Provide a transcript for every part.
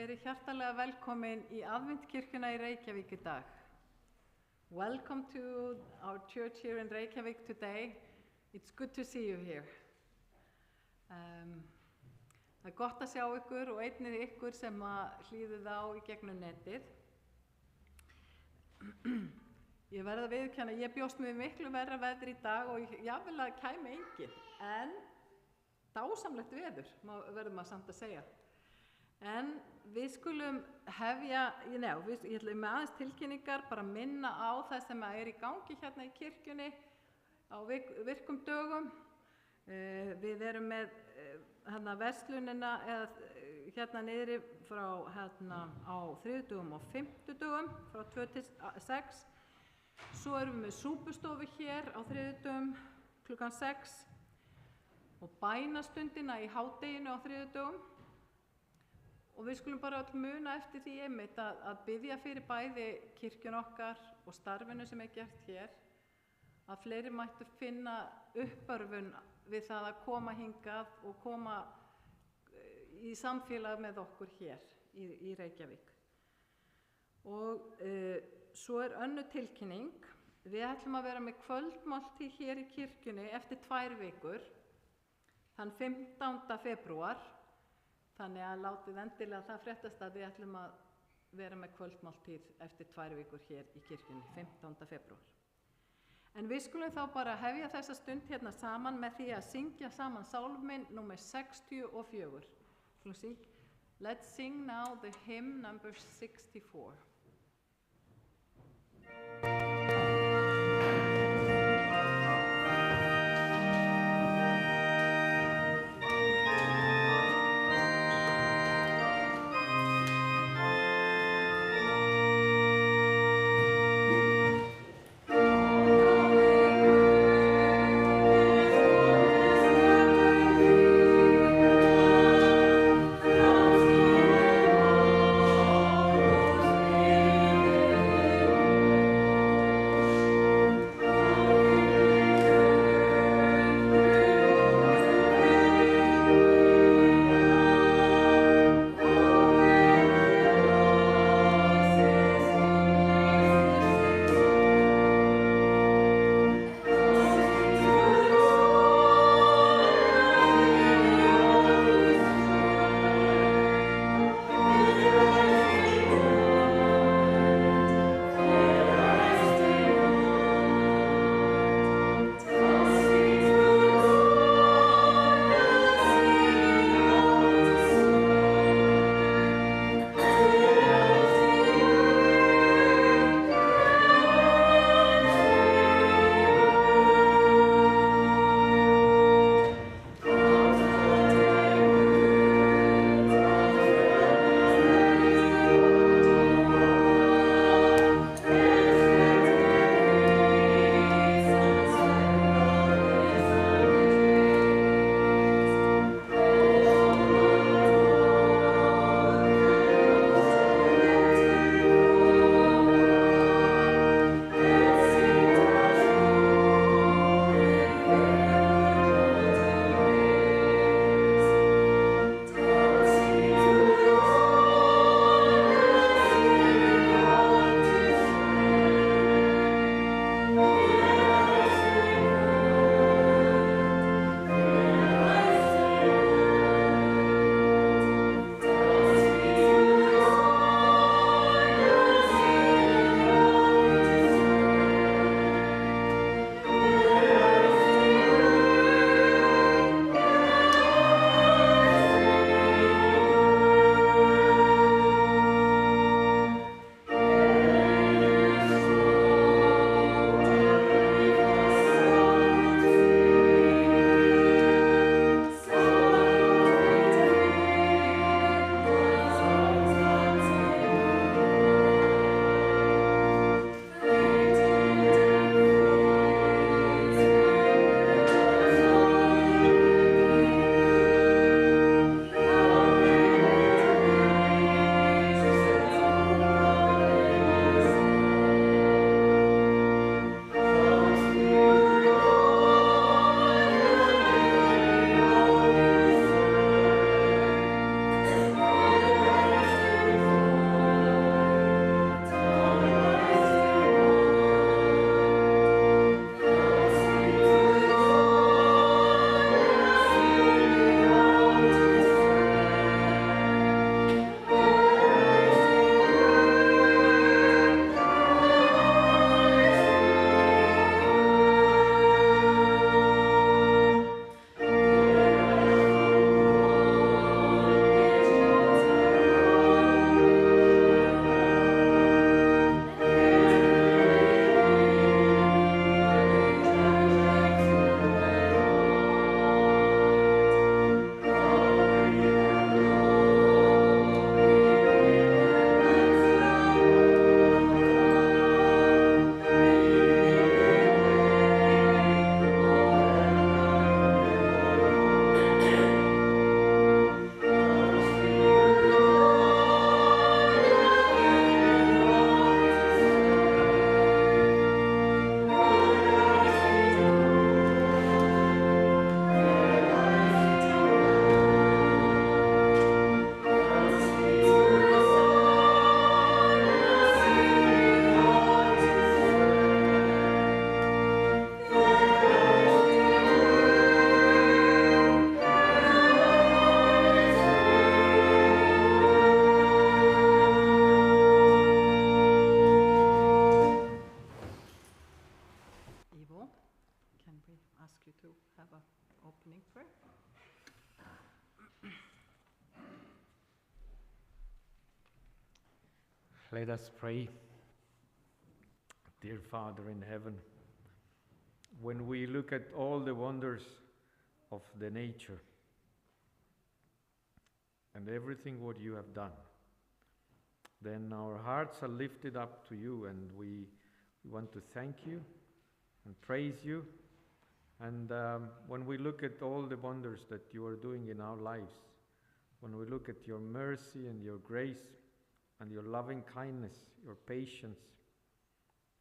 verið hjartalega velkomin í Aðventkirkjuna í Reykjavík í dag. Welcome to our church here in Reykjavík today. It's good to see you here. Það gott að sjá ykkur og einnig ykkur sem hlýðið á í gegnum netið. Ég verð að viðurkenna, ég bjóst með miklu verra veður í dag og jafnvel að kæmi enginn, en dásamlegt veður, verður maður samt að segja. En við skulum hefja, ég ætla með aðeins tilkynningar, bara minna á það sem í gangi hérna í kirkjunni á virkum dögum. Við erum með verslunina hérna niðri frá á þriðjudögum og fimmtudögum frá 2 til 6. Svo erum við með súpustofu hér á þriðjudögum klukkan 6 og bænastundina í hádeginu á þriðjudögum. Og við skulum bara öll muna eftir því einmitt að biðja fyrir bæði kirkjun okkar og starfinu sem gert hér, að fleiri mættu finna uppörvun við það að koma hingað og koma í samfélag með okkur hér í Reykjavík. Og svo önnur tilkynning. Við ætlum að vera með kvöldmáltíð hér í kirkjunni eftir 2 vikur, þann 15. febrúar. Þannig að látið endilega það fréttast að við ætlum að vera með kvöldmáltíð eftir 2 vikur hér í kirkjunni, 15. febrúar. En við skulum þá bara hefja þessa stund hérna saman með því að syngja saman sálminn númer 64. Let's sing now the hymn number 64. Amen. opening prayer. Let us pray. Dear Father in heaven, when we look at all the wonders of the nature and everything what you have done, then our hearts are lifted up to you, and we want to thank you and praise you. And when we look at all the wonders that you are doing in our lives, when we look at your mercy and your grace and your loving kindness, your patience,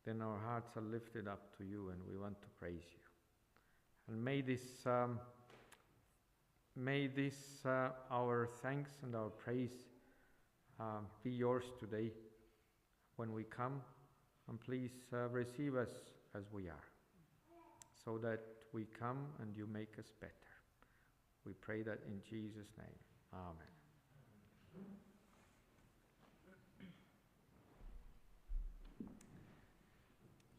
then our hearts are lifted up to you, and we want to praise you. And may this our thanks and our praise be yours today when we come, and please receive us as we are, so that we come and you make us better. We pray that in Jesus' name. Amen.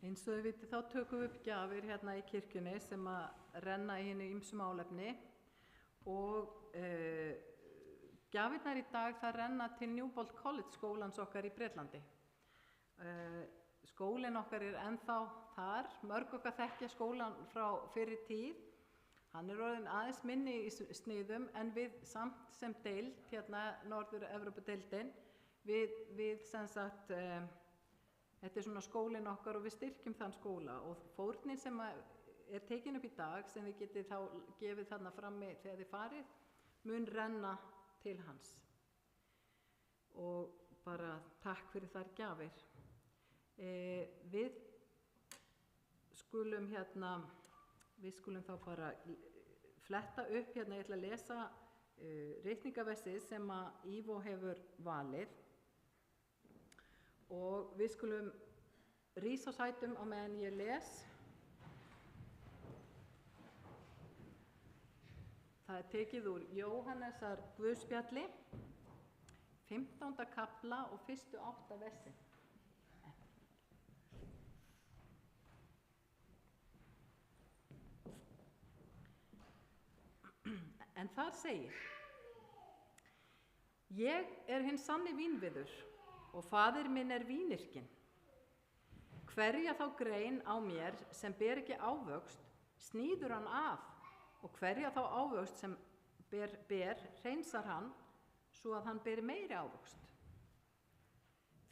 Eins og við vitið þá tökum við upp gjafir hérna í kirkjunni sem að renna í hinu ýmsu málefni og gjafirnar í dag það renna til Newbold College skólans okkar í Bretlandi. Skólinn okkar er ennþá þar, mörg okkar þekkja skólan frá fyrri tíð. Hann er orðinn aðeins minni í sniðum en við samt sem deild, hérna Norður-Evrópudeildin, við sem sagt, þetta er svona skólinn okkar og við styrkjum þann skóla, og fórnin sem er tekin upp í dag, sem þið getið þá gefið þarna frammi þegar þið farið, mun renna til hans. Og bara takk fyrir þær gjafir. Við skulum þá bara fletta upp hérna, ég ætla að lesa ritningaversið sem að Ivo hefur valið, og við skulum rísa á sætum á meðan ég les. Það er tekið úr Jóhannesar Guðspjalli, 15. kafla og fyrstu 8 versi. En þar segir: Ég er hinn sanni vínviður og faðir minn er vínyrkinn. Hverja þá grein á mér sem ber ekki ávöxt, sníður hann af, og hverja þá ávöxt sem ber hreinsar hann, svo að hann ber meiri ávöxt.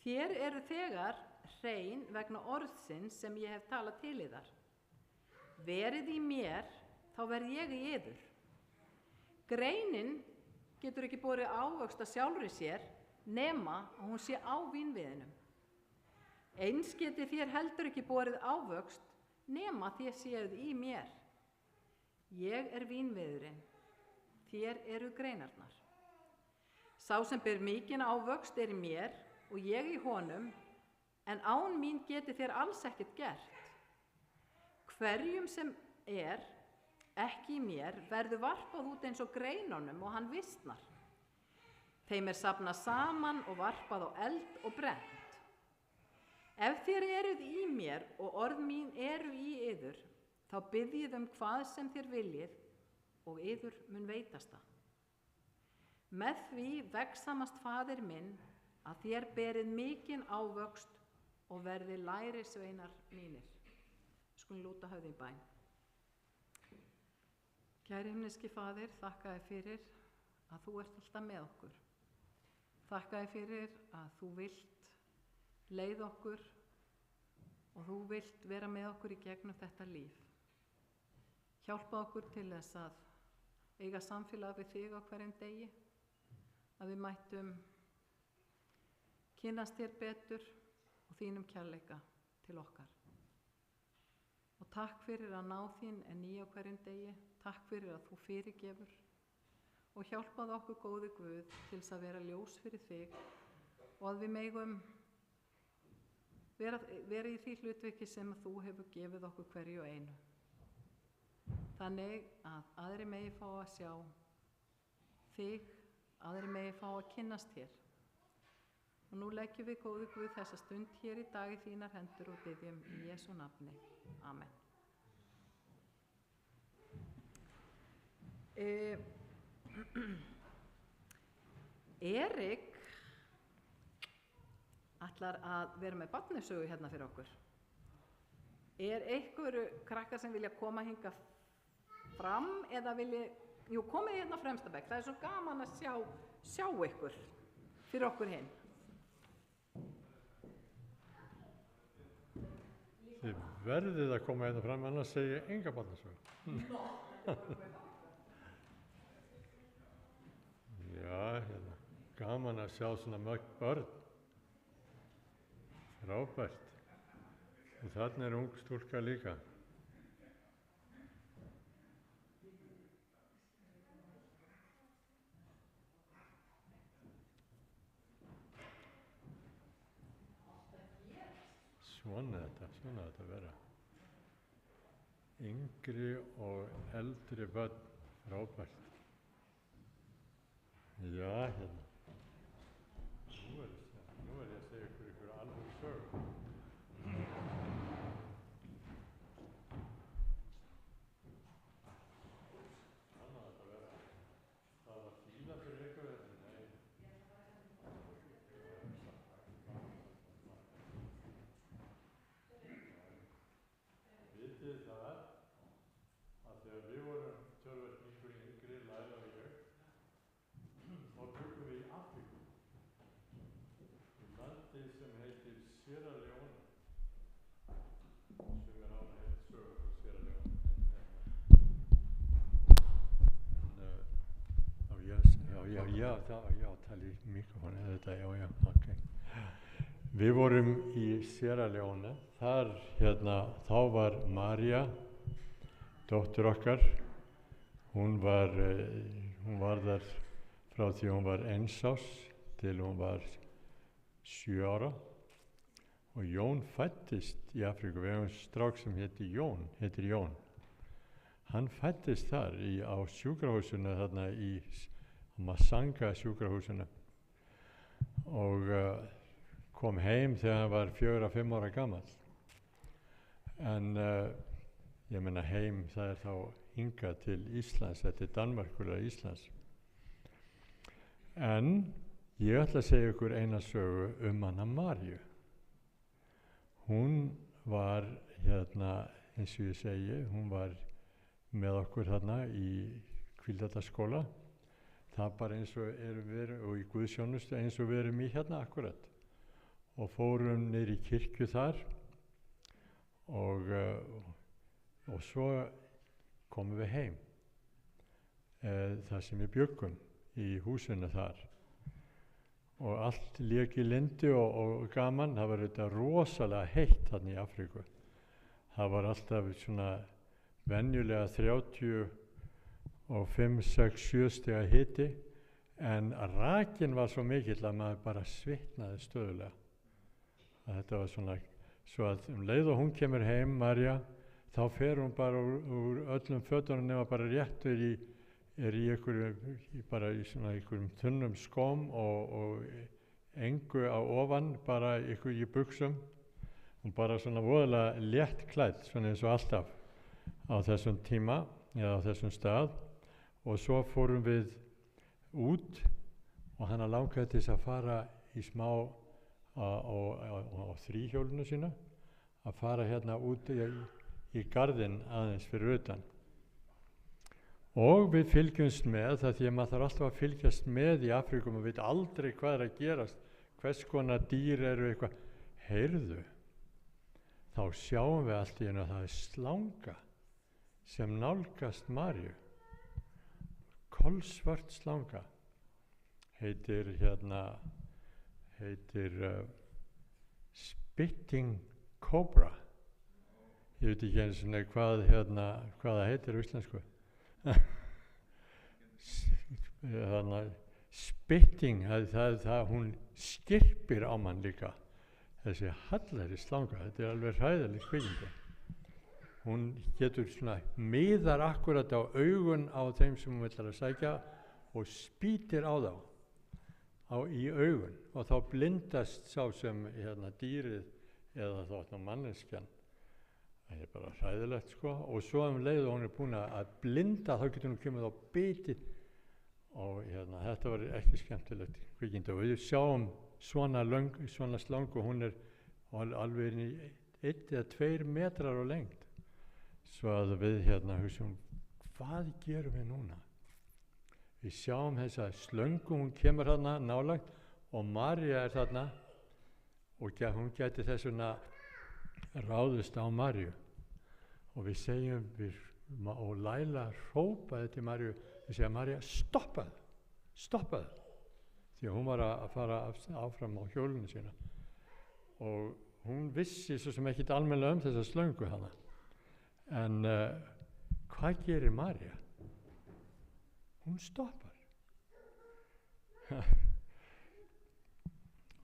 Þér eru þegar hrein vegna orðsins sem ég hef talað til yðar. Verið í mér, þá verð ég í yður. Greinin getur ekki borið ávöxt að sjálfri sér, nema að hún sé á vínviðinum. Eins geti þér heldur ekki borið ávöxt, nema þér séuð í mér. Ég er vínviðurinn, þér eru greinarnar. Sá sem ber mikinn ávöxt er í mér og ég í honum, en án mín geti þér alls ekkert gert. Hverjum sem er ekki í mér verður varpað út eins og greinunum og hann vistnar. Þeim er safnað saman og varpað á eld og brennt. Ef þér eruð í mér og orð mín eru í yður, þá biðjið hvað sem þér viljið og yður mun veitast það. Með því vegsamast faðir minn að þér berið mikinn ávöxt og verði lærisveinar mínir. Skulum lúta höfði í bæn. Kæri himneski faðir, þakka þér fyrir að þú ert alltaf með okkur. Þakka þér fyrir að þú vilt leiða okkur og þú vilt vera með okkur í gegnum þetta líf. Hjálpa okkur til þess að eiga samfélag við þig á hverjum degi, að við mættum kynnast þér betur og þínum kærleika til okkar. Og takk fyrir að ná þín er ný á hverjum degi. Takk fyrir að þú fyrirgefur og hjálpaðu okkur, góði Guð, til þess að vera ljós fyrir þig og að við megum vera í því hlutverki sem þú hefur gefið okkur hverju og einu. Þannig að aðri megi fá að sjá þig, aðri megi fá að kynnast þér. Og nú leggjum við, góði Guð, þessa stund hér í dag í þínar hendur og biðjum í Jesú nafni. Amen. Erik ætlar að vera með barnasögu hérna fyrir okkur. Einhverju krakkar sem vilja koma hingað fram eða komið hérna á fremsta bekk. Það er svo gaman að sjá ykkur fyrir okkur hinn. Þið verðið að koma hérna fram, annars segi ég enga barnasögu. Já, hérna, gaman að sjá svona mörg börn. Frábært. Og þarna er ung stúlka líka. Svona þetta vera. Yngri og eldri börn, frábært. Já, hérna. Nú er ég að segja ykkur alveg sögu. Þannig að þetta vera. Það var fíla fyrir ykkur þetta, nei. Vitið það að þegar við vorum töluvert miklu yngri, Laila og ég, þá bjuggum við í Afríku, í landi sem heitir Sierra Leone, sem hafa heilt sögur frá Sierra Leone. Tala í mikrofónu, þetta, já, ok. Við vorum í Sierra Leone, þar þá var María, dóttir okkar, hún var þar frá því hún var 1 árs til hún var 7 ára og Jón fæddist í Afríku. Við hefum strák sem heitir Jón. Hann fæddist þar á sjúkrahúsinu þarna í Masanga sjúkrahúsinu og kom heim þegar hann var 4-5 ára gamall. En ég meina heim, það er þá hingað til Íslands, þetta er Danmerkur eða Íslands. En ég ætla að segja ykkur eina sögu hana Maríu. Hún var eins og ég segi, hún var með okkur þarna í Hvíldardalsskóla. Það bara eins og og í guðsjónustu eins og við erum í hérna akkurat. Og fórum niður í kirkju þar og svo komum við heim. Það sem við bjuggum í húsinu þar. Og allt lék í lyndi og gaman. Það var þetta rosalega heitt þarna í Afríku. Það var alltaf svona venjulega 35, 6, 7 stiga hiti en rakinn var svo mikill að maður bara svitnaði stöðulega. Þetta var svona, svo að leið og hún kemur heim, María, þá fer hún bara úr öllum fötunum nema bara rétt í einhverjum þunnum skóm og engu á ofan, bara í buxum. Hún bara svona voðalega létt klædd, svona eins og alltaf á þessum tíma eða á þessum stað. Og svo fórum við út og hana langaði til þess að fara í smá á þríhjólinu sína, að fara hérna út í garðinn aðeins fyrir utan. Og við fylgjumst með það því að maður þarf alltaf að fylgjast með í Afríku, maður veit aldrei hvað er að gerast, hvers konar dýr eru eitthvað. Heyrðu, þá sjáum við allt í einu að það er slanga sem nálgast Maríu. Kolsvört slanga. Heitir spitting cobra. Ég veit ekki eins og hvað það heitir á íslensku. Spitting, hún skirpir á mann líka. Þessi hallæri slanga, þetta er alveg hræðileg kvikindi. Hún getur svona miðar akkurat á augun á þeim sem hún vill að sækja og spýtir á þá í augun og þá blindast sá sem dýrið eða þá manneskjan Það er bara hræðilegt sko, og svo leið og hún búin að blinda, þá getur hún komið á biti, og þetta var ekki skemmtilegt kvikindi, og við sjáum svona slangu, hún alveg í 1 eða 2 metrar á lengd, svo að við hugsaum, hvað gerum við núna? Við sjáum þessa slöngu, hún kemur þarna nálægt, og María er þarna, og hún gæti þess vegna ráðist á Maríu, og við segjum, og Laila hrópaði til Maríu, við segjum, María, stoppaðu, því að hún var að fara áfram á hjólinu sína, og hún vissi svo sem ekkit almennilega þessa slöngu hana, en hvað gerir María? Hún stoppar.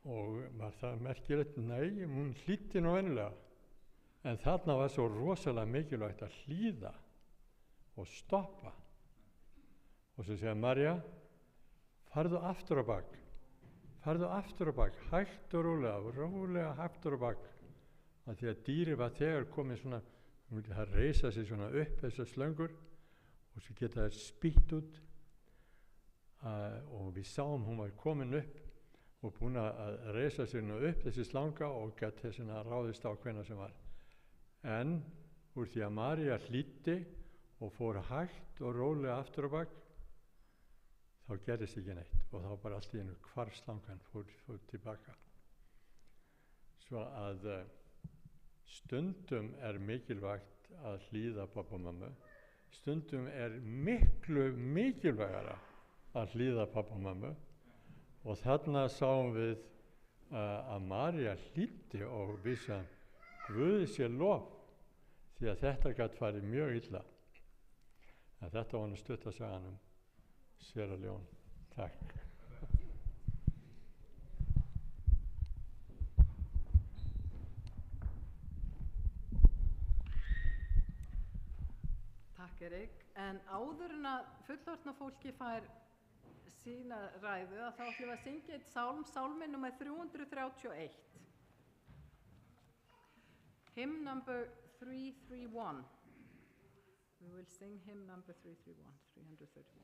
Og var það merkilegt? Nei, hún hlýddi nú venjulega. En þarna var svo rosalega mikilvægt að hlýða og stoppa. Og svo segja María, farðu aftur á bak, hægt og rólega aftur á bak. Því að dýrið var þegar komið svona, það reisa sig svona upp þessar slöngur, og svo geta það spýtt út, og við sáum hún var komin upp, og búin að reisa sig upp þessi slanga, og gæti þess að ráðist á hvenær sem var. En úr því að María hlýddi og fór hægt og rólega aftur á bak, þá gerðist ekki neitt, og þá bara allt í einu hvarf slangan, fór tilbaka. Svo að stundum er mikilvægt að hlýða pabba og mömmu, stundum er miklu mikilvægara að hlýða pabba og mömmu, og þarna sáum við að María hlýddi, og við sagðum, Guði sé lof, því að þetta gat farið mjög illa. En þetta var stutta sagan Sierra Leone. Takk. Takk Erik. En áður en að fullorðna fólki fær sína ræðu, þá ætlum við að syngja eitt sálminn númer 331. Hymn number 331. We will sing hymn number 331.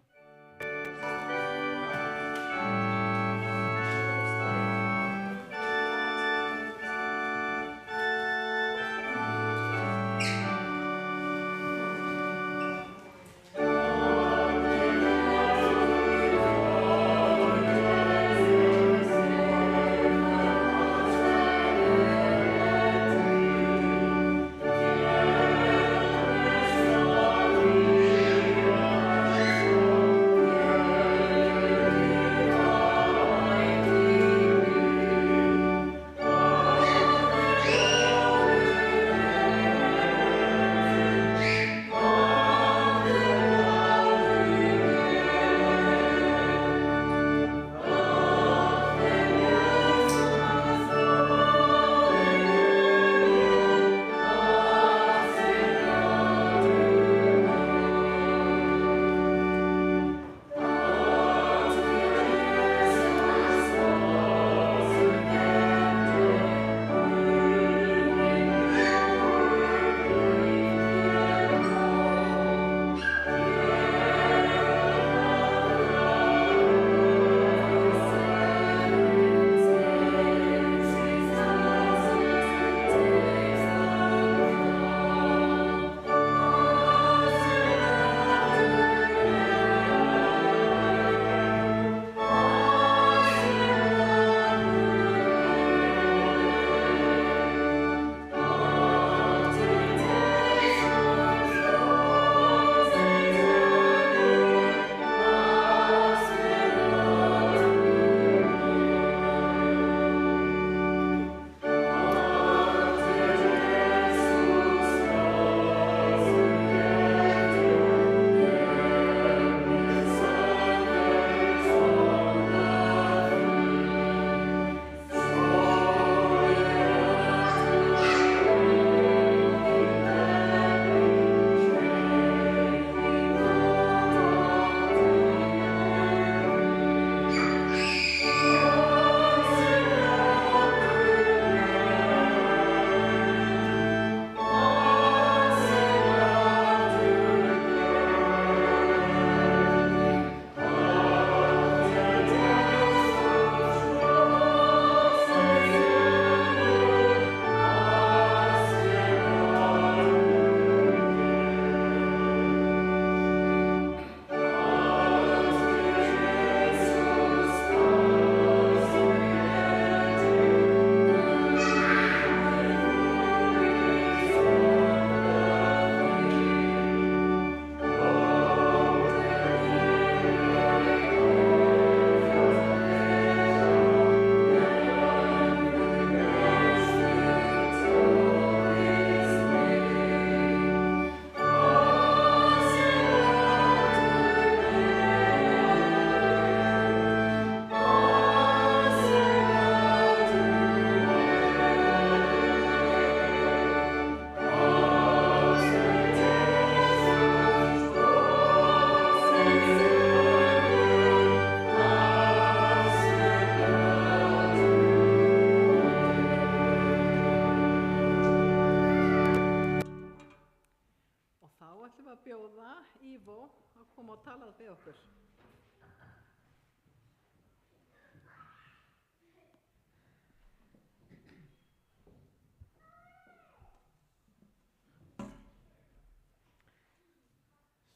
bjóða Ivo að koma og tala við okkur.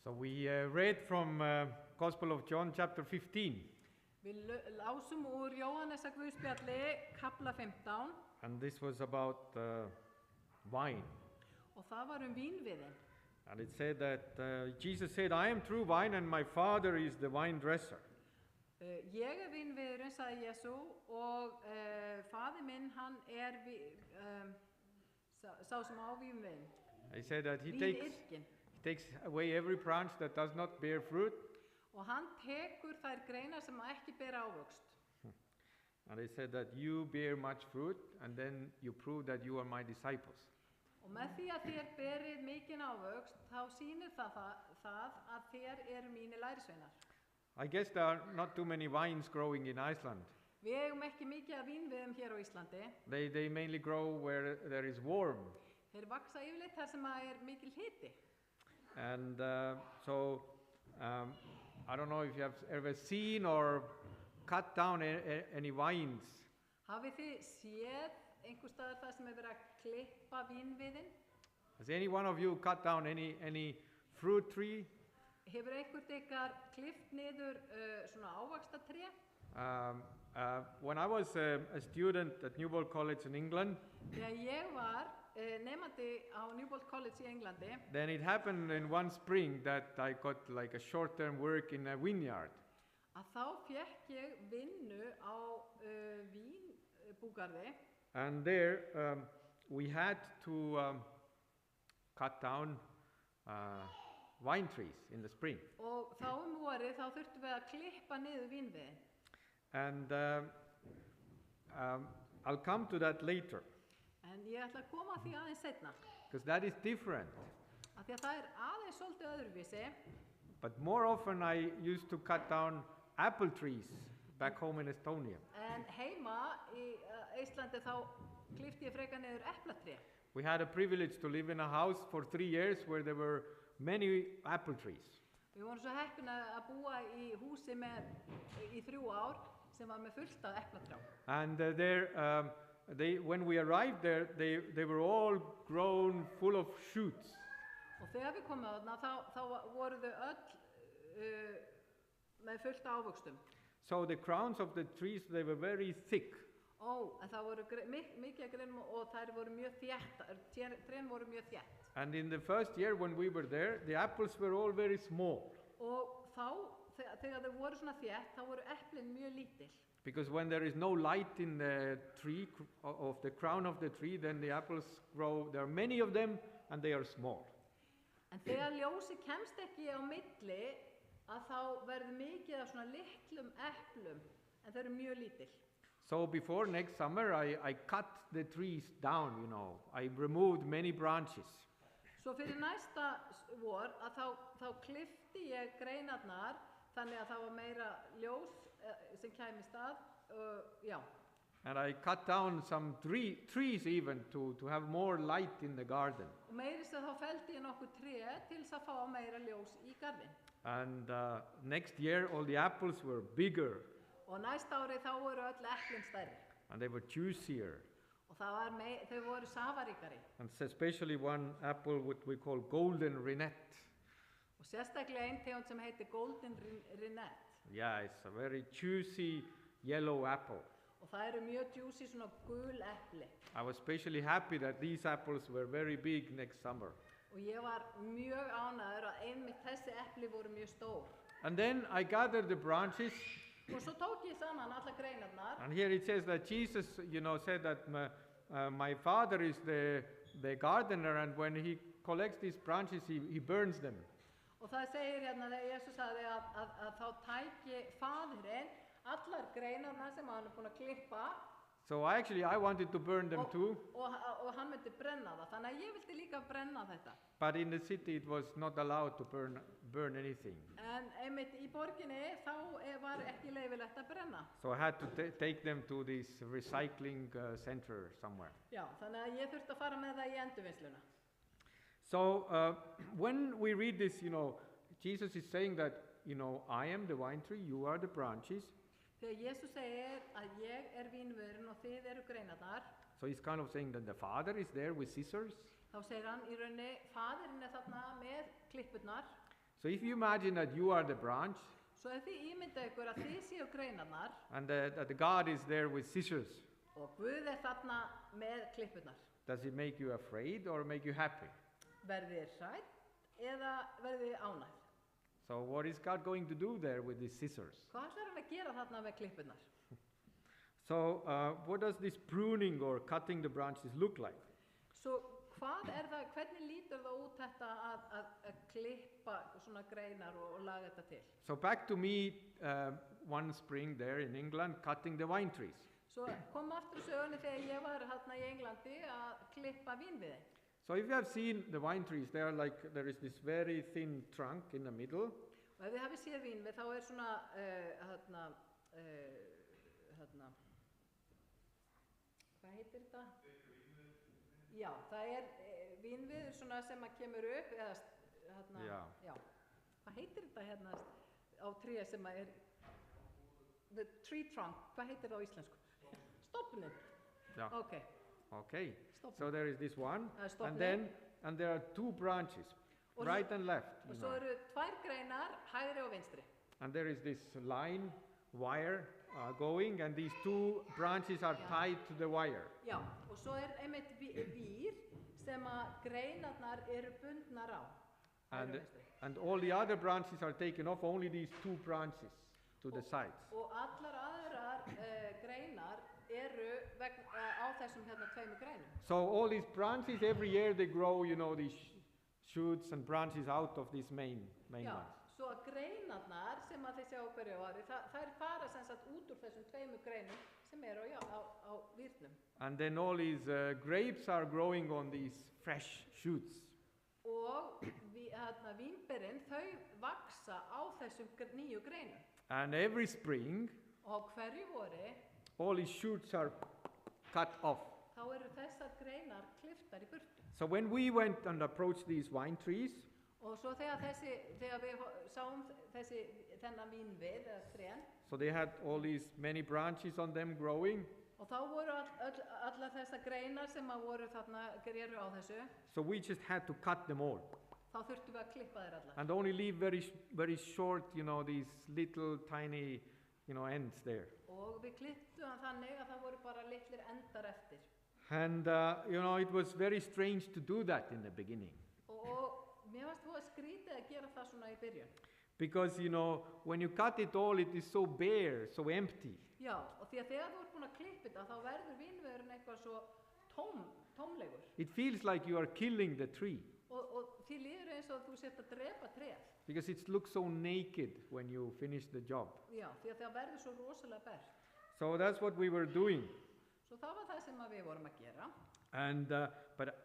So we read from Gospel of John chapter 15, Við lásum úr Jóhannesa Guðspjalli, kapla 15, and this was about wine. og það var vínviðin. And it said that Jesus said, I am true vine and my Father is the vine dresser. Ég vínviðurinn, sagði Jesú, og faðir minn, hann sá sem á vínviðin. He said that he takes away every branch that does not bear fruit. Og hann tekur þær greinar sem ekki bera ávöxt. And he said that you bear much fruit and then you prove that you are my disciples. Og með því að þér berið mikinn ávöxt, þá sýnir það að þér mínir lærisveinar. I guess there are not too many vines growing in Iceland. Við eigum ekki mikið af vínviðum hér á Íslandi. They mainly grow where there is warm. Þeir vaksa yfirleitt þar sem mikil hiti. And so I don't know if you have ever seen or cut down any vines. Hafið þið séð einhvers staðar það sem verið að klippa vínviðin? Has any one of you cut down any fruit tree? Hefur einhvert ykkar klippt niður svona ávaxtatré? When I was a student at Newbold College in England, Þegar ég var nemandi á Newbold College í Englandi, then it happened in one spring that I got like a short-term work in a vineyard. að þá fékk ég vinnu á vínbúgarði. And there we had to cut down wine trees in the spring. Og þá vorið þá þurftum við að klippa niður vínviðin. And I'll come to that later, En ég ætla að koma að því aðeins seinna. because that is different. Af því að það aðeins svolítið öðruvísi. But more often I used to cut down apple trees back home in Estonia. En heima í Íslandi þá klippti ég frekar niður eplatré. We had a privilege to live in a house for 3 years where there were many apple trees. Við vorum svo heppin að búa í húsi í 3 ár sem var með fullt af eplatrjám. And when we arrived there, they were all grown full of shoots. Og þegar við komum þarna þá voru þau öll með fullt af ávöxtum. So the crowns of the trees, they were very thick. En það voru mikið af greinum og þær voru mjög þéttar, trén voru mjög þétt. And in the first year when we were there, the apples were all very small. Og þá, þegar þau voru svona þétt, þá voru eplin mjög lítil. Because when there is no light in the tree, of the crown of the tree, then the apples grow, there are many of them, and they are small. En þegar ljósi kemst ekki á milli, að þá verður mikið af svona litlum eplum, en þau eru mjög lítil. So before next summer, I cut the trees down, you know. I removed many branches. Svo fyrir næsta vor, að þá klippti ég greinarnar, þannig að það var meira ljós sem kæmi í stað, já. And I cut down some trees even to have more light in the garden. Og meira sem þá felldi ég nokkuð tré til þess að fá meira ljós í garðinn. And next year, all the apples were bigger. Og næsta ári þá voru öll eplin stærri. And they were juicier. Og þau voru safaríkari. And especially one apple what we call golden rennet. Og sérstaklega ein tegund sem heitir golden rennet. Yeah, it's a very juicy yellow apple. Og það eru mjög juicy svona gul epli. I was especially happy that these apples were very big next summer. Og ég var mjög ánægður að einmitt þessi epli voru mjög stór. And then I gathered the branches. Og svo tók ég saman alla greinarnar. And here it says that Jesus, said that my Father is the gardener, and when he collects these branches, he burns them. Og það segir hérna þegar Jesus sagði að þá tæki faðirinn allar greinarnar sem hann búinn að klippa. So I wanted to burn them too. Og hann myndi brenna það, þannig að ég vildi líka brenna þetta. But in the city it was not allowed to burn anything. En einmitt í borginni þá var ekki leyfilegt að brenna. So I had to take them to this recycling center somewhere. Já, þannig að ég þurfti að fara með það í endurvinnsluna. So when we read this, Jesus is saying that, I am the vine tree, you are the branches. Þegar Jesús segir að ég vínvörðurinn og þið greinarnar, So he's kind of saying that the Father is there with scissors. þá segir hann í rauninni, faðirinn þarna með klippurnar. So if you imagine that you are the branch Svo ef þið ímyndað ykkur að þið séu greinarnar and that the God is there with scissors, og Guð þarna með klippurnar, does it make you afraid or make you happy? verðið þið hrædd eða verðið þið ánægð? So what is God going to do there with these scissors? Hvað ætlar hann að gera þarna með klippurnar? So what does this pruning or cutting the branches look like? Svo hvað það, hvernig lítur það út þetta að klippa svona greinar og laga þetta til? So back to me one spring there in England cutting the vine trees. Svo kom aftur sögunni þegar ég var hérna í Englandi að klippa vínviði. So if you have seen the vine trees, they are like, there is this very thin trunk in the middle. Og ef þið hafið séð vínvið þá svona hvað heitir þetta? Já, það vínviður svona sem að kemur upp eða já. Hvað heitir þetta hérna á tréð sem að the tree trunk, hvað heitir það á íslensku? Stofnin. Yeah. Okay. Stofnin. So there is this one, stofnin. and there are two branches, Og right and left. Og svo tvær greinar, hægri og vinstri. And there is this line, wire going, and these two branches are tied to the wire. Já, og svo einmitt vír sem að greinarnar bundnar á. And all the other branches are taken off, only these two branches to the sides. Og allar aðrar greinar á þessum tveimur greinum. So all these branches, every year they grow, these shoots and branches out of these main ones. Svo að greinarnar sem að þið sjá hverju ári, þær fara sem sagt út úr þessum tveimur greinum sem á vírnum. And then all these grapes are growing on these fresh shoots. Og vínberin, þau vaksa á þessum nýju greinum. And every spring, og hverju vori, all these shoots are cut off. Þá þessar greinar klipptar í burtu. So when we went and approached these vine trees, og svo þegar við sáum þennan vínvið eða trén, so they had all these many branches on them growing. Og þá voru allar þessar greinar sem voru þarna greru á þessu. So we just had to cut them all. Þá þurftum við að klippa þær allar. And only leave very short, these little tiny, ends there. Og við klipptum þannig að það voru bara litlir endar eftir. And it was very strange to do that in the beginning. Og mér fannst það skrítið að gera það svona í byrjun. Because when you cut it all, it is so bare, so empty. Já, og því að þegar þú ert búin að klippa þetta, þá verður vínvörðurinn eitthvað svo tómlegur. It feels like you are killing the tree. Og því líður eins og þú sért að drepa tréð. Because it looks so naked when you finish the job. Já, því að það verður svo rosalega bert. So that's what we were doing. Svo það var það sem við vorum að gera. And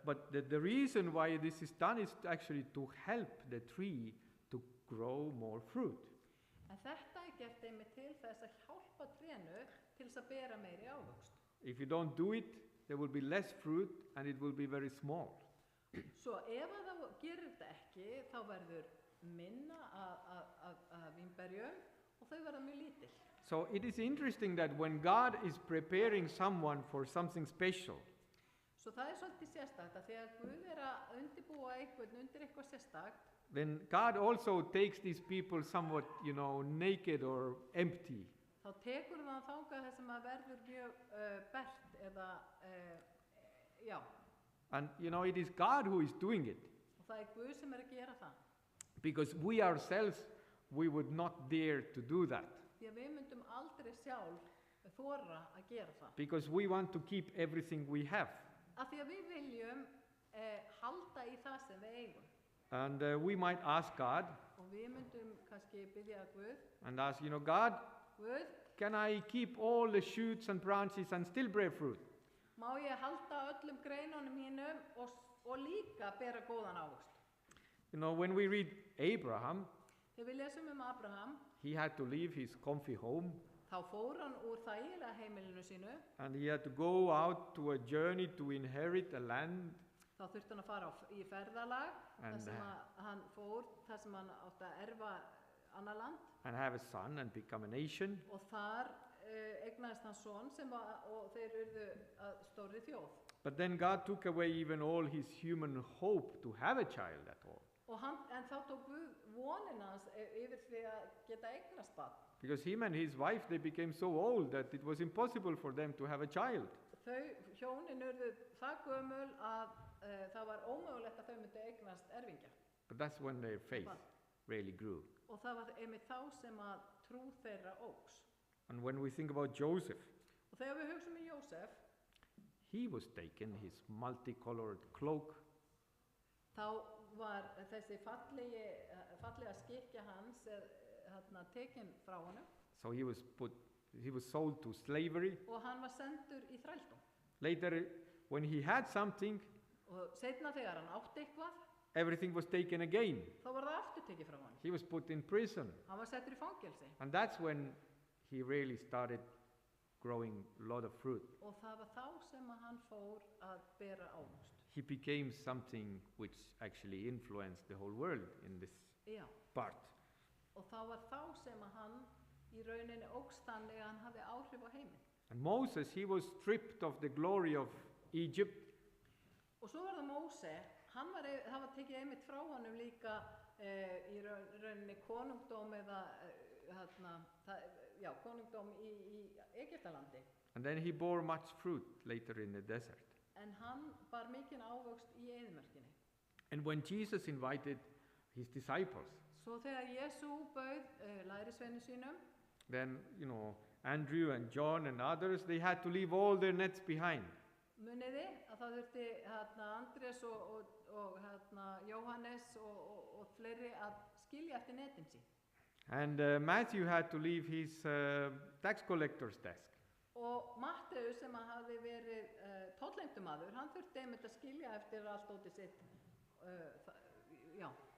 but the reason why this is done is actually to help the tree to grow more fruit. En þetta gert einmitt til þess að hjálpa trénu til þess að bera meiri ávöxt. If you don't do it, there will be less fruit and it will be very small. Svo ef það gerir þetta ekki, þá verður minna af vínberjum og þau verða mjög lítil. So it is interesting that when God is preparing someone for something special, Svo það svolítið sérstakt að þegar Guð að undirbúa einhvern undir eitthvað sérstakt, then God also takes these people somewhat, naked or empty. Þá tekur það þangað þess að verður mjög bert eða já. And it is God who is doing it. Og það Guð sem að gera það. Because we ourselves, we would not dare to do that. Því að við myndum aldrei sjálf þora að gera það. Because we want to keep everything we have. Af því að við viljum halda í það sem við eigum. And we might ask God. Og við myndum kannski biðja Guð. And ask, God, Guð, can I keep all the shoots and branches and still bear fruit? Má ég halda öllum greinunum mínum og líka bera góðan ávöxt? When we read Abraham, þegar við lesum Abraham, he had to leave his comfy home. Þá fór hann úr þægilega heimilinu sínu. And he had to go out to a journey to inherit a land. þá þurfti hann að fara í ferðalag þar And, sem hann fór, þar sem hann átti að erfa annað land and have a son and become a nation. og þar eignaðist hann son og þeir urðu að stórri þjóð. But then God took away even all his human hope to have a child at all. En þá tók Guð vonin hans yfir því að geta eignast barn. Because him and his wife, they became so old that it was impossible for them to have a child. Þau hjónin urðu það gömul að það var ómögulegt að þau myndu eignast erfingja. But that's when their faith really grew. Og það var einmitt þá sem að trú þeirra óx. And when we think about Joseph, Og þegar við hugsum í Jósef, he was taken, his multicolored cloak, þá var þessi fallega skikkja hans tekin frá honum so he was sold to slavery. og hann var sendur í þrældóm. Later, when he had something, Og seinna þegar hann átti eitthvað, everything was taken again. þá var það aftur tekið frá honum. He was put in prison. Hann var settur í fangelsi. And that's when he really started growing a lot of fruit. Og það var þá sem að hann fór að bera ávöxt. He became something which actually influenced the whole world in this Já, part. og það var þá sem að hann í rauninni ógst þannig að hann hafði áhrif á heiminn. And Moses, he was stripped of the glory of Egypt. Og svo var það Móse, það var tekið einmitt frá honum líka í rauninni konungdóm eða konungdóm í Egyptalandi. And then he bore much fruit later in the desert. En hann bar mikinn ávöxt í eyðimörkinni. And when Jesus invited his disciples, Svo þegar Jesú bauð lærisveinum sínum, then, Andrew and John and others, they had to leave all their nets behind. muniði að það þurfti Andrés og Jóhannes og fleiri að skilja eftir netin sín. And Matthew had to leave his tax collector's desk. Og Matteus sem hafði verið tollengdumaður, hann þurfti einmitt að skilja eftir allt ótið sitt.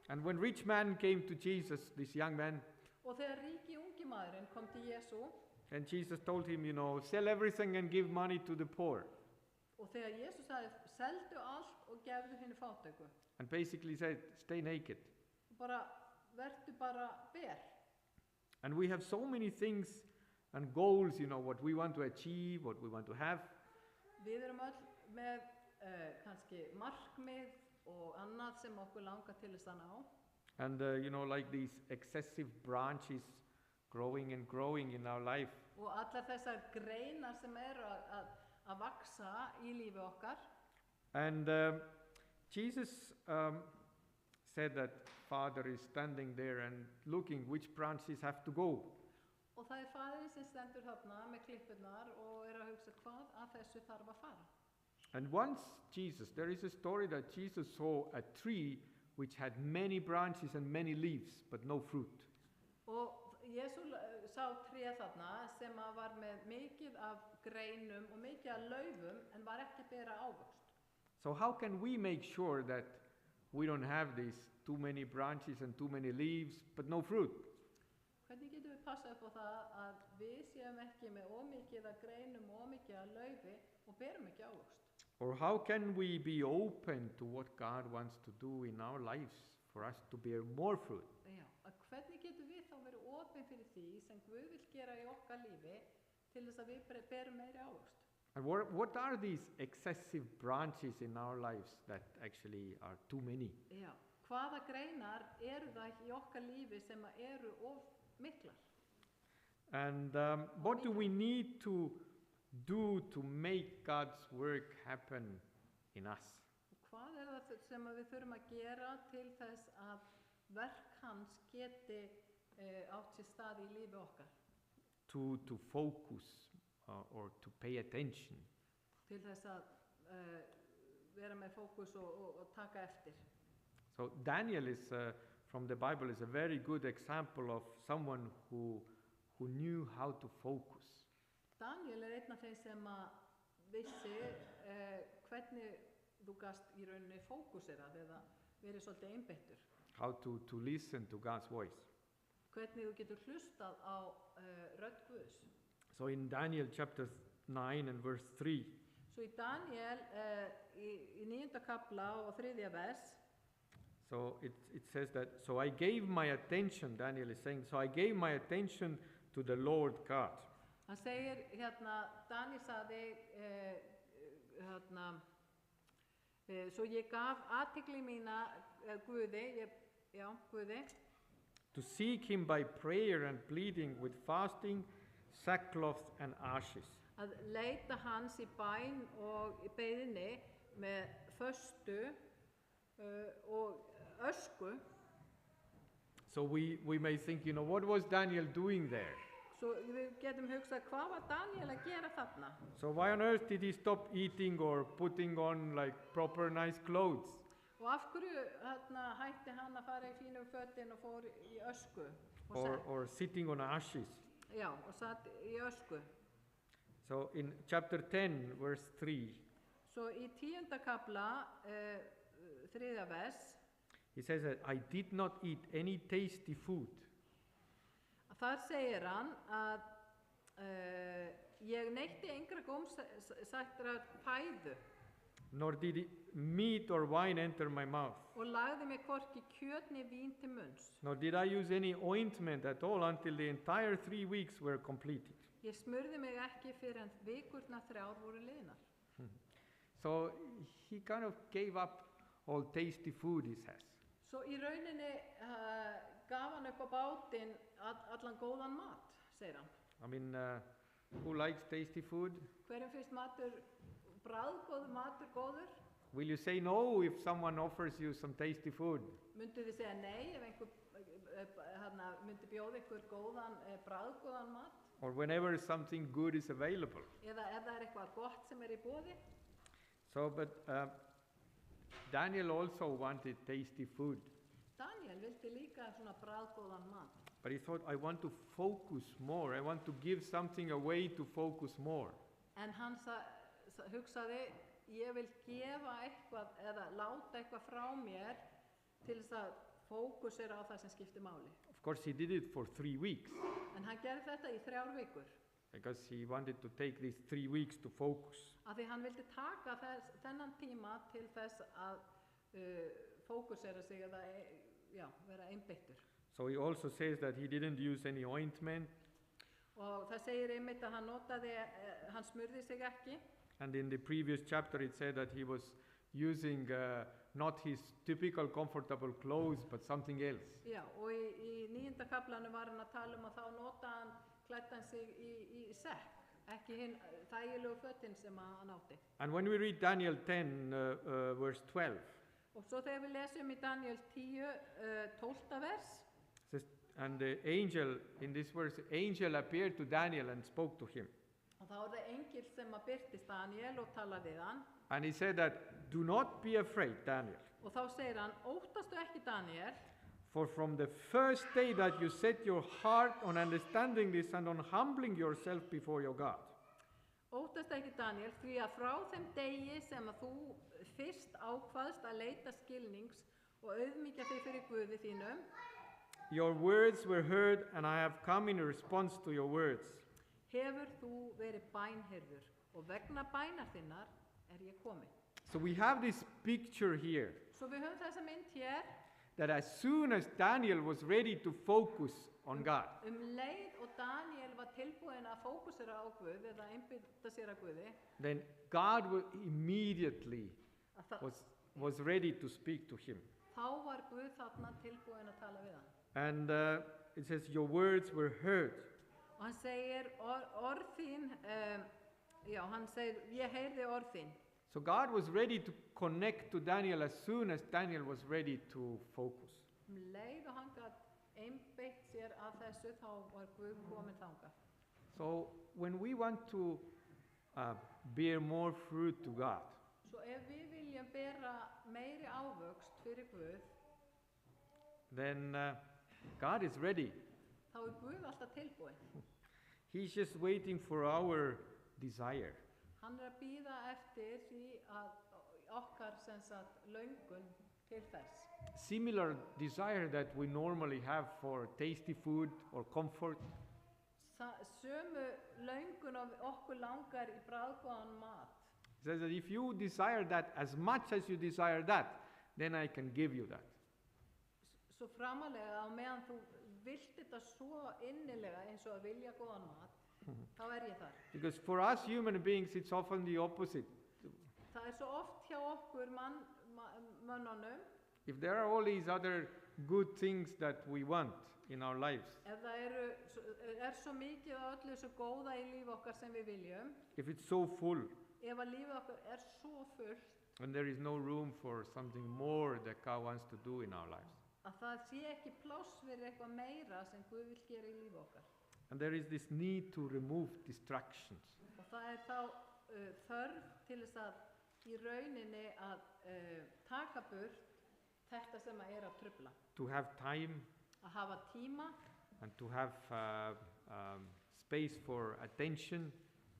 And when rich man came to Jesus, this young man, Og þegar ríki ungi maðurinn kom til Jesú, and Jesus told him, sell everything and give money to the poor. og þegar Jesús sagði, seldu allt og gefðu henni fátæku. And basically said, stay naked. Vertu bara ber. And we have so many things and goals, what we want to achieve, what we want to have. Við erum öll með kannski markmið og annað sem okkur langar til þess að ná. And, like these excessive branches growing and growing in our life. Og allar þessar greinar sem eru að vaksa í lífi okkar. And Jesus said that Father is standing there and looking which branches have to go. Og það faðirinn sem stendur þarna með klippurnar og að hugsa hvað að þessu þarf að fara. And once there is a story that Jesus saw a tree which had many branches and many leaves, but no fruit. Og Jesú sá tréð þarna sem var með mikið af greinum og mikið af laufum en var ekki að bera ávöxt. So how can we make sure that we don't have these too many branches and too many leaves, but no fruit? Hvernig getum við passað upp á það að við séum ekki með ómikið af greinum og ómikið af laufi og berum ekki ávöxt? Or how can we be open to what God wants to do in our lives for us to bear more fruit? Já, hvernig getum við þá verið opin fyrir því sem Guð vill gera í okkar lífi til þess að við berum meiri ávöxt? And what are these excessive branches in our lives that actually are too many? Já, hvaða greinar eru það í okkar lífi sem eru of miklar? And what do we need to do to make God's work happen in us? Hvað það sem við þurfum að gera til þess að verk hans geti átt sér stað í lífi okkar? To focus or to pay attention. Til þess að vera með fókus og taka eftir. So Daniel is from the Bible is a very good example of someone who knew how to focus. Daniel einn af þeim sem vissi hvernig þú gast í rauninni fókusirað eða verið svolítið einbeittur. How to listen to God's voice. Hvernig þú getur hlustað á rödd Guðs. So in Daniel chapter 9 and verse 3, Svo í Daniel í 9. kapla og 3. vers, So it says that, so I gave my attention, Daniel is saying, so I gave my attention to the Lord God. hann segir hérna, Daniel sagði svo ég gaf athygli mína Guði, Guði, To seek him by prayer and pleading with fasting, sackcloth and ashes. að leita hans í bæn og í beiðni með föstu og ösku. So we may think, what was Daniel doing there? Svo við getum hugsað, hvað var Daniel að gera þarna? So why on earth did he stop eating or putting on like proper nice clothes? Og af hverju hætti hann að fara í fínum fötin og fór í ösku? Og Or sitting on ashes? já, og satt í ösku. So in chapter 10, verse 3, Svo í 10. kapla, 3. vers, he says that I did not eat any tasty food, þar segir hann að ég neytti engra gómsættrar fæðu nor did meat or wine enter my mouth, og lagði mig hvorki kjöt né vín til munns. nor did I use any ointment at all until the entire 3 weeks were completed. Ég smurði mig ekki fyrir en vikurnar 3 voru liðnar. So he kind of gave up all tasty food, he says. Svo í rauninni gaf hann upp á bátinn allan góðan mat, segir hann. I mean, who likes tasty food? Hverjum finnst matur, bragðgóður matur góður? Will you say no if someone offers you some tasty food? Myndu þið segja nei ef einhver myndi bjóða ykkur góðan, bragðgóðan mat? Or whenever something good is available? Eða ef það eitthvað gott sem í boði? So, but Daniel also wanted tasty food. Daniel vildi líka svona bragðgóðan mat. But he thought, I want to focus more. I want to give something away to focus more. En hann hugsaði, ég vil gefa eitthvað eða láta eitthvað frá mér til þess að fókusera á það sem skiptir máli. Of course, he did it for 3 weeks En hann gerði þetta í 3 vikur. because he wanted to take these 3 weeks to focus. Af því hann vildi taka þennan tíma til þess að fókusera sig eða vera einbeittur. So he also says that he didn't use any ointment. Og það segir einmitt að hann smurði sig ekki. And in the previous chapter, it said that he was using not his typical comfortable clothes, but something else. Já, og í 9. kaplanum var hann að tala að þá klæddi hann sig í sekk, ekki hinn þægilegu fötin sem hann átti. And when we read Daniel 10, verse 12, Og svo þegar við lesum í Daniel 10, 12. vers, says, and the angel, in this verse, angel appeared to Daniel and spoke to him. og þá það engill sem að birtist Daniel og tala við hann. And he said that, do not be afraid, Daniel. Og þá segir hann, óttastu ekki Daniel, For from the first day that you set your heart on understanding this and on humbling yourself before your God, óttastu ekki Daniel, því að frá þeim degi sem að þú fyrst ákvaðst að leita skilnings og auðmýkja þig fyrir Guði þínum, your words were heard and I have come in response to your words. hefur þú verið bænheyrður og vegna bænar þinnar ég komin. So we have this picture here Svo við höfum þessa mynd hér, that as soon as Daniel was ready to focus on God, leið og Daniel var tilbúin að fókusera á Guð eða einbytta sér að Guði, then God immediately að was ready to speak to him. þá var Guð þarna tilbúin að tala við hann. And it says, your words were heard. Og hann segir orð þín, hann segir, ég heyrði orð þín. So God was ready to connect to Daniel as soon as Daniel was ready to focus. Leið og hann gat einbeitt sér að þessu, þá var Guð komin þangað. So when we want to bear more fruit to God, Svo ef við viljum bera meiri ávöxt fyrir Guð, then God is ready. þá Guð alltaf tilbúin. He's just waiting for our desire. Hann að bíða eftir því að okkar löngun til þess. Similar desire that we normally have for tasty food or comfort, Sömu löngun okkur langar í bragðgóðan mat. He says that if you desire that as much as you desire that, then I can give you that. Svo framalega á meðan þú vilt þetta svo innilega eins og að vilja góðan mat, þá ég þar. Because for us human beings, it's often the opposite. Það svo oft hjá okkur mönnunum, If there are all these other good things that we want in our lives, ef það svo mikið af öllu þessu góða í lífi okkar sem við viljum, if it's so full, ef að lífið okkar svo fullt, and there is no room for something more that God wants to do in our lives. Að það sé ekki pláss fyrir eitthvað meira sem Guð vill gera í lífi okkar. And there is this need to remove distractions. Og það þá þörf til þess að í rauninni að taka burt þetta sem að trufla. To have time Að hafa tíma and to have space for attention,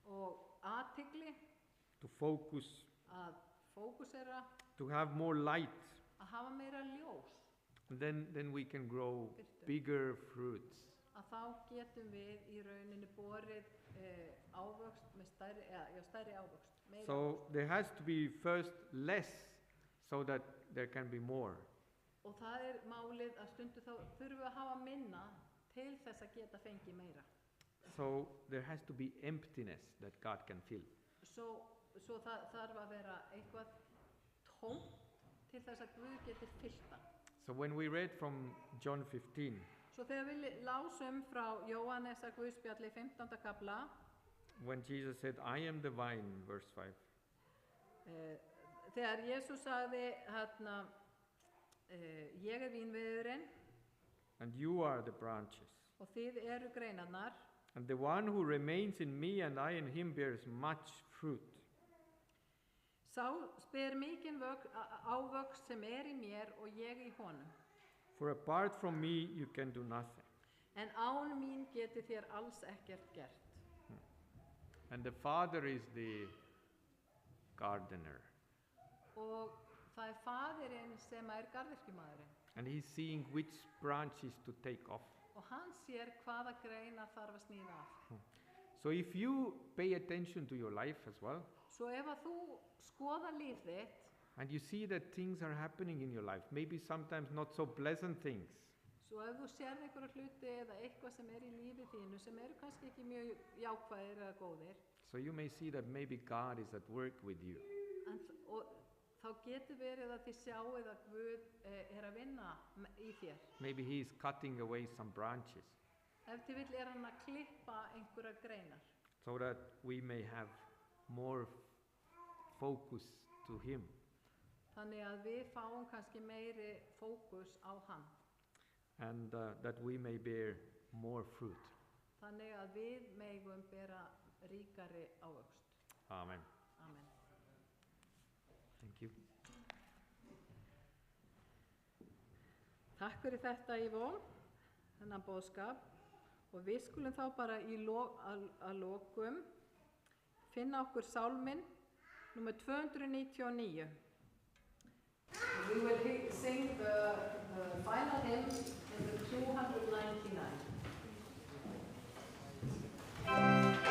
og athygli, to focus, að fókusera, to have more light. að hafa meira ljós. And then we can grow bigger fruits. Að þá getum við í rauninni borið ávöxt með stærri ávöxt. So there has to be first less so that there can be more. Og það málið að stundu þá þurfum við að hafa minna til þess að geta fengið meira. So there has to be emptiness that God can fill. Svo það þarf að vera eitthvað tómt til þess að Guð geti fyllt það. So when we read from John 15, Svo þegar við lásum frá Jóhannesar Guðspjalli 15. kapla, when Jesus said, I am the vine, verse 5, þegar Jesús sagði hérna, ég vínviðurinn and you are the branches. og þið greinarnar, And the one who remains in me and I in him bears much fruit. sá ber mikinn ávöxt sem í mér og ég í honum. For apart from me you can do nothing. En án mín getið þér alls ekkert gert. And the Father is the gardener. Og það faðirinn sem garðyrkjumaðurinn. And he's seeing which branches to take off. Og hann sér hvaða greinar þarf að sníða af. So if you pay attention to your life as well, Svo ef að þú skoða líf þitt, and you see that things are happening in your life, maybe sometimes not so pleasant things, svo ef þú sérð einhverja hluti eða eitthvað sem í lífi þínu sem kannski ekki mjög jákvæðir eða góðir, so you may see that maybe God is at work with you. og þá getur verið að þið sjáið að Guð að vinna í þér. Maybe he is cutting away some branches Ef til vill hann að klippa einhverja greinar, so that we may have more focus to him. þannig að við fáum kannski meiri fókus á hann. And that we may bear more fruit. Þannig að við megum bera ríkari ávöxt. Amen. Amen. Thank you. Takk fyrir þetta Ívon, þennan boðskap, og við skulum þá bara að lokum finna okkur sálminn númer 299. We will sing the final hymn in the 299. Oh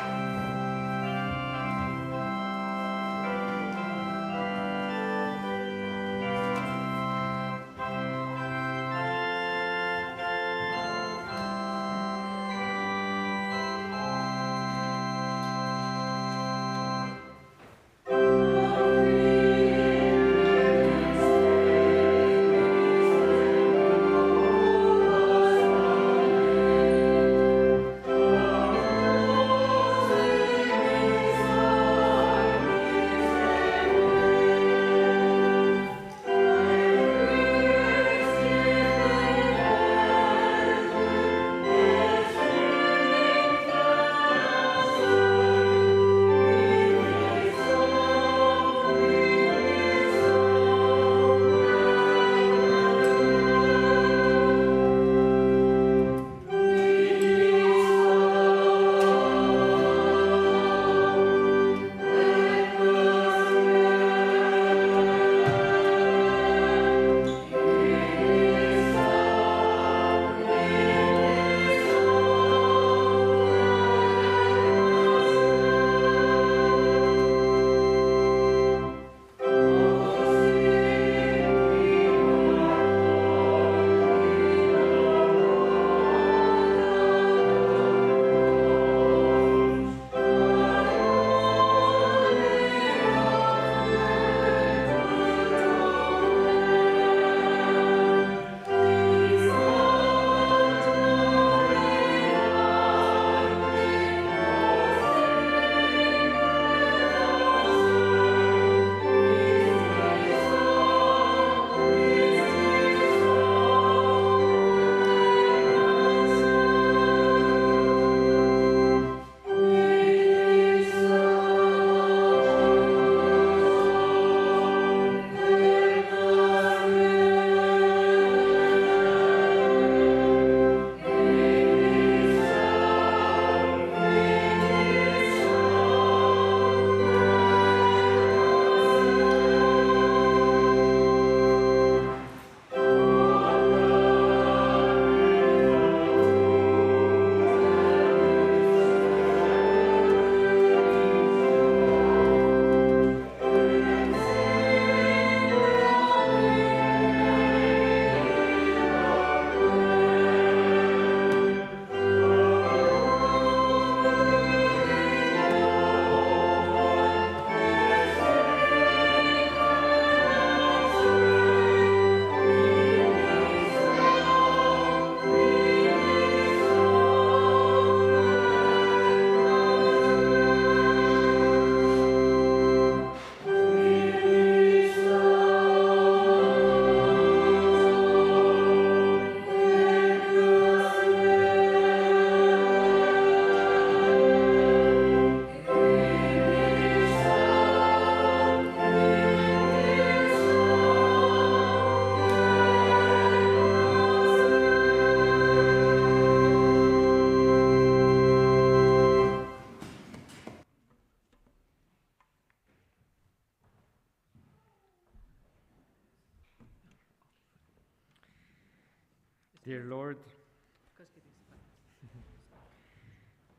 Dear Lord,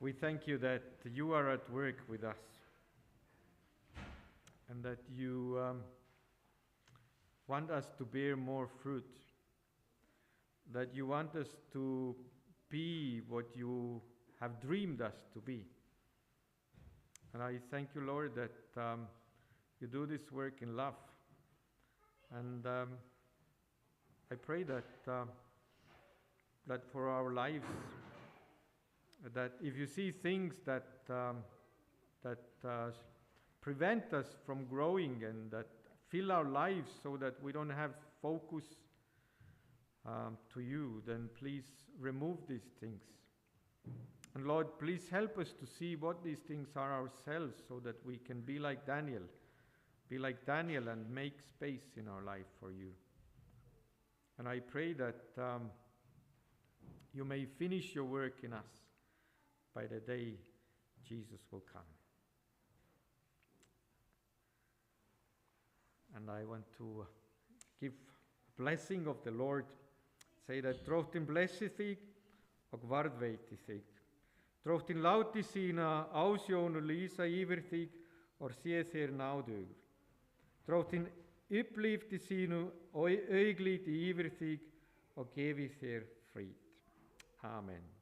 we thank you that you are at work with us and that you want us to bear more fruit, that you want us to be what you have dreamed us to be. And I thank you, Lord, that you do this work in love. And I pray that that for our lives, that if you see things that prevent us from growing and that fill our lives so that we don't have focus to you, then please remove these things. And Lord, please help us to see what these things are ourselves so that we can be like Daniel and make space in our life for you. And I pray that you may finish your work in us by the day Jesus will come. And I want to give a blessing of the Lord. Say that Drottinn blessi þig og varðveiti þig. Drottinn láti sína ásjón og lýsa yfir þig og sé þér náðugur. Drottinn upplifti sínu augliti yfir þig og gefi þér frið. Amen.